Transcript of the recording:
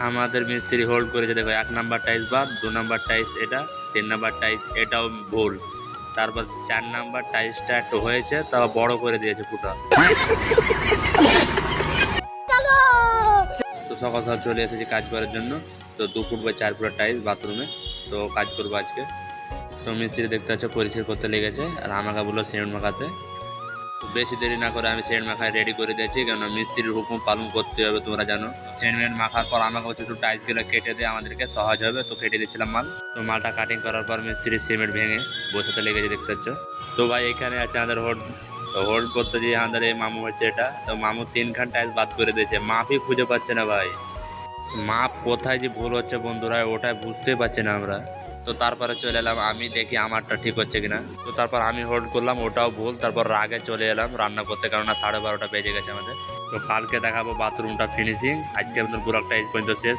আমাদের মিস্ত্রি হোল্ড করেছে, দেখো 1 নাম্বার টাইলস বাদ, 2 নাম্বার টাইলস এটা, 3 নাম্বার টাইলস এটাও ভুল, তারপর 4 নাম্বার টাইলসটা একটু হয়েছে, তাও বড় করে দিয়েছে ফুটা। তো সকাল সকাল চলে এসেছি কাজ করার জন্য। তো 2 ফুট বাই 4 ফুটের টাইলস বাথরুমে, তো কাজ করবো আজকে। তো মিস্ত্রি দেখতে পাচ্ছ পরিষ্কার করতে লেগেছে, আর আমাকে বললো সিমেন্ট মাখাতে। তো বেশি দেরি না করে আমি সিমেন্ট মাখায় রেডি করে দিয়েছি, কেন মিস্ত্রির হুকুম পালন করতে হবে, তোমরা জানো। সিমেন্ট মাখার পর আমাকে হচ্ছে একটু টাইলসগুলো কেটে দিয়ে আমাদেরকে সহজ হবে, তো কেটে দিচ্ছিলাম মাল। তো মালটা কাটিং করার পর মিস্ত্রি সিমেন্ট ভেঙে বসাতে লেগেছে, দেখতে পাচ্ছ। তো ভাই এখানে আছে আমাদের হোল্ড করতে দিয়ে আমাদের এই মামু হচ্ছে এটা। তো মামু 3 খান টাইলস বাদ করে দিয়েছে, মাপই খুঁজে পাচ্ছে না ভাই। মাপ কোথায় যে ভুল হচ্ছে বন্ধুরা, ওটাই বুঝতেই পারছি না আমরা। তো তারপরে চলে এলাম আমি, দেখি আমারটা ঠিক হচ্ছে কিনা। তো তারপর আমি হোল্ড করলাম, ওটাও ভুল। তারপর রাগে চলে এলাম রান্না করতে, কেননা 12:30 বেজে গেছে আমাদের। তো কালকে দেখাবো বাথরুমটা ফিনিশিং। আজকে আমাদের ব্লগটা এই পর্যন্ত শেষ।